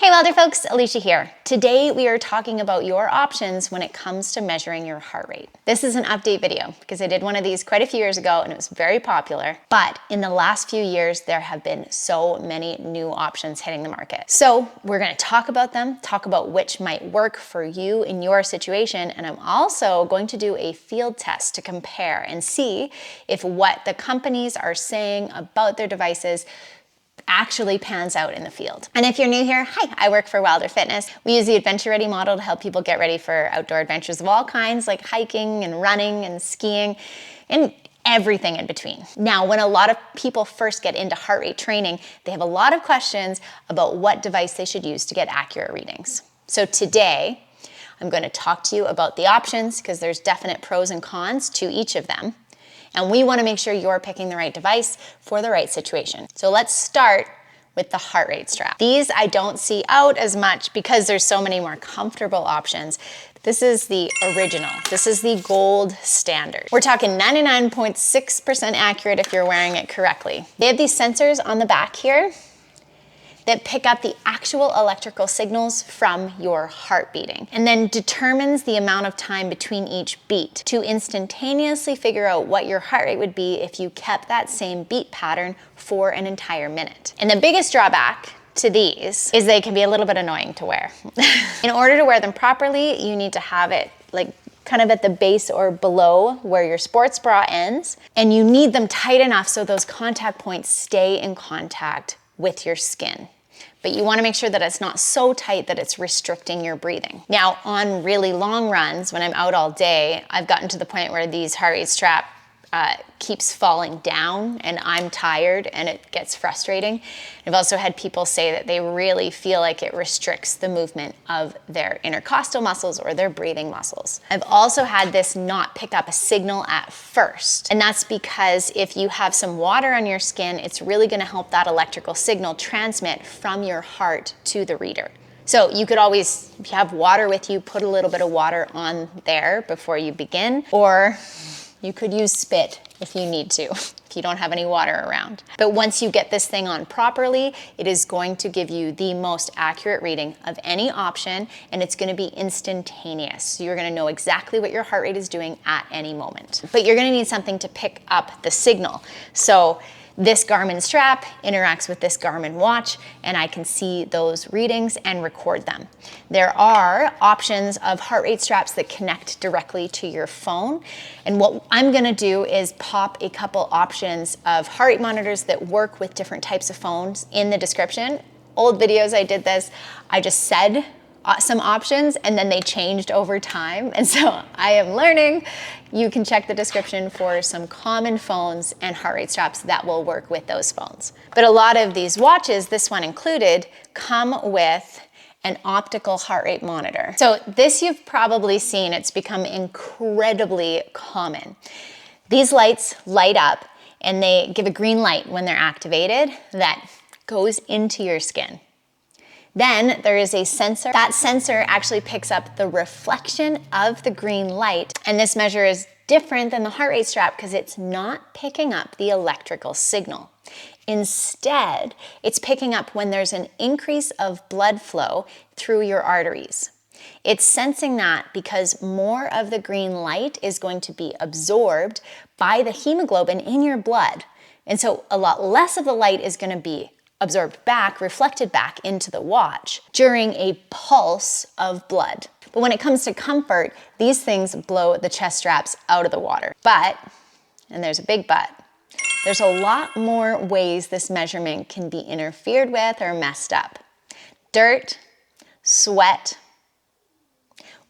Hey Welder folks, Alicia here. Today we are talking about your options when it comes to measuring your heart rate. This is an update video because I did one of these quite a few years ago and it was very popular. But in the last few years, there have been so many new options hitting the market. So we're going to talk about them, talk about which might work for you in your situation. And I'm also going to do a field test to compare and see if what the companies are saying about their devices actually pans out in the field. And if you're new here, hi, I work for Wilder Fitness. We use the Adventure Ready model to help people get ready for outdoor adventures of all kinds, like hiking and running and skiing and everything in between. Now, when a lot of people first get into heart rate training, they have a lot of questions about what device they should use to get accurate readings. So today, I'm going to talk to you about the options because there's definite pros and cons to each of them. And we want to make sure you're picking the right device for the right situation. So let's start with the heart rate strap. These I don't see out as much because there's so many more comfortable options. This is the original. This is the gold standard. We're talking 99.6% accurate if you're wearing it correctly. They have these sensors on the back here that pick up the actual electrical signals from your heart beating and then determines the amount of time between each beat to instantaneously figure out what your heart rate would be if you kept that same beat pattern for an entire minute. And the biggest drawback to these is they can be a little bit annoying to wear. In order to wear them properly, you need to have it like kind of at the base or below where your sports bra ends, and you need them tight enough so those contact points stay in contact with your skin. But you want to make sure that it's not so tight that it's restricting your breathing. Now, on really long runs, when I'm out all day, I've gotten to the point where these heart rate strap keeps falling down and I'm tired and it gets frustrating. I've also had people say that they really feel like it restricts the movement of their intercostal muscles or their breathing muscles. I've also had this not pick up a signal at first. And that's because if you have some water on your skin, it's really going to help that electrical signal transmit from your heart to the reader. So you could always, if you have water with you, put a little bit of water on there before you begin, or you could use spit if you need to, if you don't have any water around. But once you get this thing on properly, it is going to give you the most accurate reading of any option, and it's gonna be instantaneous. So you're gonna know exactly what your heart rate is doing at any moment. But you're gonna need something to pick up the signal. So this Garmin strap interacts with this Garmin watch, and I can see those readings and record them. There are options of heart rate straps that connect directly to your phone. And what I'm gonna do is pop a couple options of heart rate monitors that work with different types of phones in the description. Old videos I did this, I just said some options and then they changed over time. And so I am learning. You can check the description for some common phones and heart rate straps that will work with those phones. But a lot of these watches, this one included, come with an optical heart rate monitor. So this you've probably seen, it's become incredibly common. These lights light up and they give a green light when they're activated that goes into your skin. Then there is a sensor. That sensor actually picks up the reflection of the green light. And this measure is different than the heart rate strap because it's not picking up the electrical signal. Instead, it's picking up when there's an increase of blood flow through your arteries. It's sensing that because more of the green light is going to be absorbed by the hemoglobin in your blood. And so a lot less of the light is going to be absorbed back, reflected back into the watch during a pulse of blood. But when it comes to comfort, these things blow the chest straps out of the water. But, and there's a big but, there's a lot more ways this measurement can be interfered with or messed up. Dirt, sweat,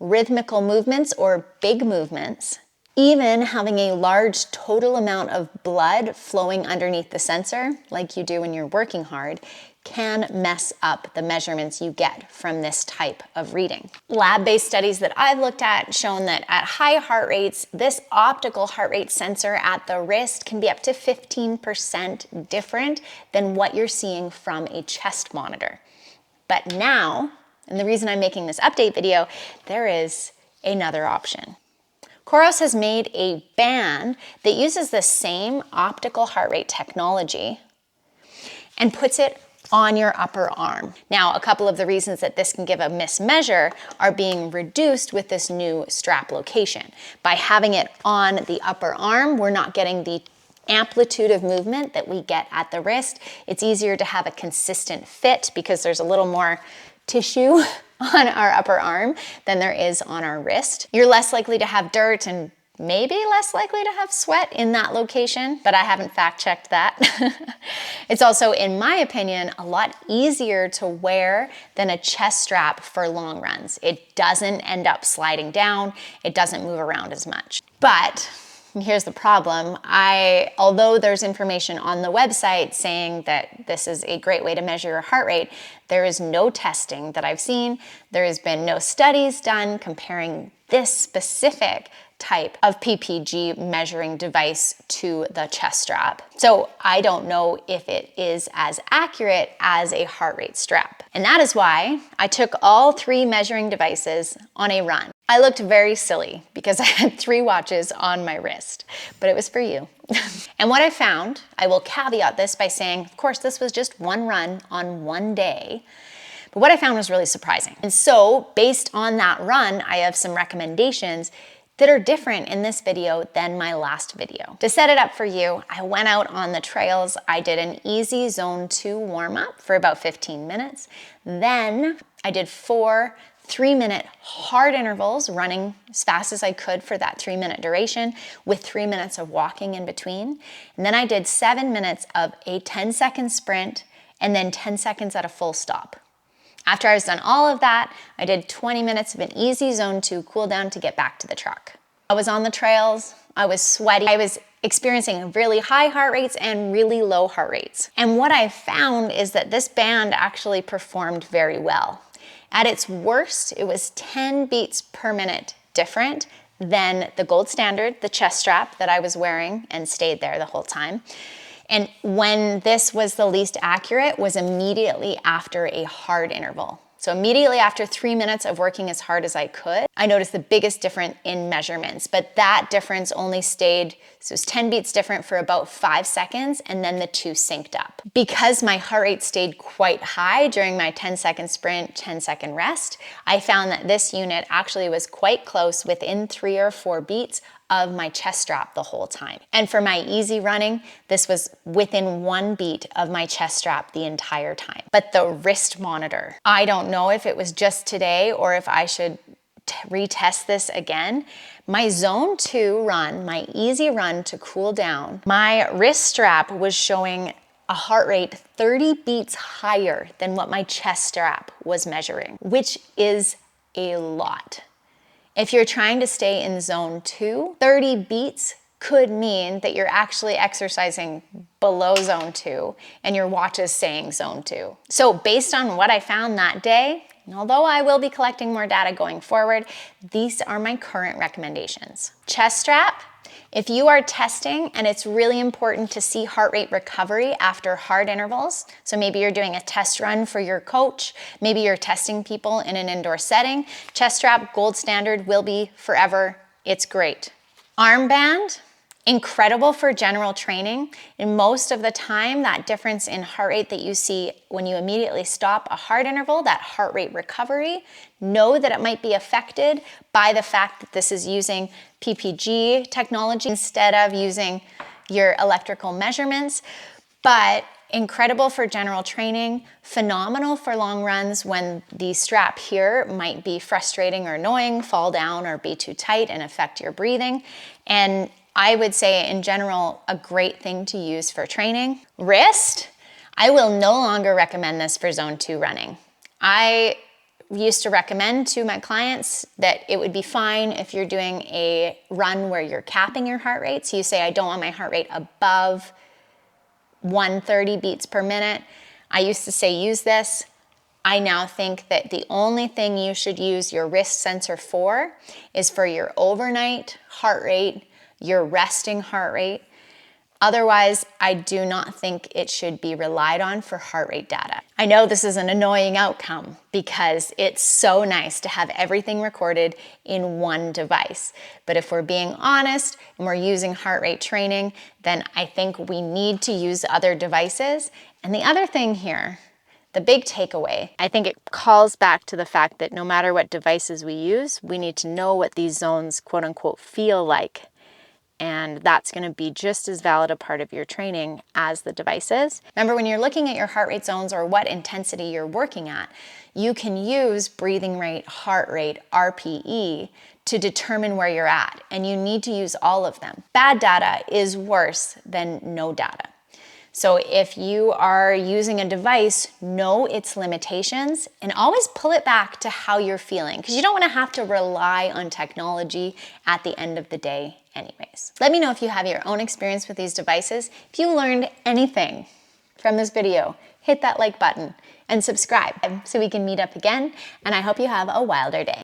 rhythmical movements or big movements, even having a large total amount of blood flowing underneath the sensor, like you do when you're working hard, can mess up the measurements you get from this type of reading. Lab-based studies that I've looked at shown that at high heart rates, this optical heart rate sensor at the wrist can be up to 15% different than what you're seeing from a chest monitor. But now, and the reason I'm making this update video, there is another option. Coros has made a band that uses the same optical heart rate technology and puts it on your upper arm. Now, a couple of the reasons that this can give a mismeasure are being reduced with this new strap location. By having it on the upper arm, we're not getting the amplitude of movement that we get at the wrist. It's easier to have a consistent fit because there's a little more tissue on our upper arm than there is on our wrist. You're less likely to have dirt and maybe less likely to have sweat in that location, but I haven't fact-checked that. It's also, in my opinion, a lot easier to wear than a chest strap for long runs. It doesn't end up sliding down. It doesn't move around as much. But here's the problem. Although there's information on the website saying that this is a great way to measure your heart rate, there is no testing that I've seen. There has been no studies done comparing this specific type of PPG measuring device to the chest strap. So I don't know if it is as accurate as a heart rate strap. And that is why I took all 3 measuring devices on a run. I looked very silly because I had 3 watches on my wrist, but it was for you. And what I found, I will caveat this by saying, of course, this was just one run on one day. But what I found was really surprising. And so based on that run, I have some recommendations that are different in this video than my last video. To set it up for you, I went out on the trails. I did an easy zone 2 warm up for about 15 minutes. Then I did 4 3-minute hard intervals, running as fast as I could for that 3-minute duration with 3 minutes of walking in between. And then I did 7 minutes of a 10-second sprint and then 10 seconds at a full stop. After I was done all of that, I did 20 minutes of an easy zone 2 cool down to get back to the truck. I was on the trails, I was sweaty, I was experiencing really high heart rates and really low heart rates. And what I found is that this band actually performed very well. At its worst, it was 10 beats per minute different than the gold standard, the chest strap that I was wearing and stayed there the whole time. And when this was the least accurate was immediately after a hard interval. So immediately after 3 minutes of working as hard as I could, I noticed the biggest difference in measurements, but that difference only stayed, so it was 10 beats different for about 5 seconds, and then the 2 synced up. Because my heart rate stayed quite high during my 10-second sprint, 10-second rest, I found that this unit actually was quite close within 3 or 4 beats of my chest strap the whole time. And for my easy running, this was within 1 beat of my chest strap the entire time. But the wrist monitor, I don't know if it was just today or if I should retest this again. My zone 2 run, my easy run to cool down, my wrist strap was showing a heart rate 30 beats higher than what my chest strap was measuring, which is a lot. If you're trying to stay in zone 2, 30 beats could mean that you're actually exercising below zone 2 and your watch is saying zone 2. So based on what I found that day, and although I will be collecting more data going forward, these are my current recommendations. Chest strap. If you are testing and it's really important to see heart rate recovery after hard intervals, so maybe you're doing a test run for your coach, maybe you're testing people in an indoor setting, chest strap, gold standard, will be forever. It's great. Armband, incredible for general training. And most of the time, that difference in heart rate that you see when you immediately stop a hard interval, that heart rate recovery, know that it might be affected by the fact that this is using PPG technology instead of using your electrical measurements. But incredible for general training, phenomenal for long runs when the strap here might be frustrating or annoying, fall down or be too tight and affect your breathing. And I would say in general, a great thing to use for training. Wrist, I will no longer recommend this for zone 2 running. I used to recommend to my clients that it would be fine if you're doing a run where you're capping your heart rate. So you say, I don't want my heart rate above 130 beats per minute. I used to say use this. I now think that the only thing you should use your wrist sensor for is for your overnight heart rate, your resting heart rate. Otherwise, I do not think it should be relied on for heart rate data. I know this is an annoying outcome because it's so nice to have everything recorded in one device. But if we're being honest and we're using heart rate training, then I think we need to use other devices. And the other thing here, The big takeaway, I think it calls back to the fact that no matter what devices we use, we need to know what these zones, quote unquote, feel like. And that's going to be just as valid a part of your training as the device is. Remember, when you're looking at your heart rate zones or what intensity you're working at, you can use breathing rate, heart rate, RPE to determine where you're at. And you need to use all of them. Bad data is worse than no data. So if you are using a device, know its limitations and always pull it back to how you're feeling, because you don't want to have to rely on technology at the end of the day anyways. Let me know if you have your own experience with these devices. If you learned anything from this video, hit that like button and subscribe so we can meet up again. And I hope you have a wilder day.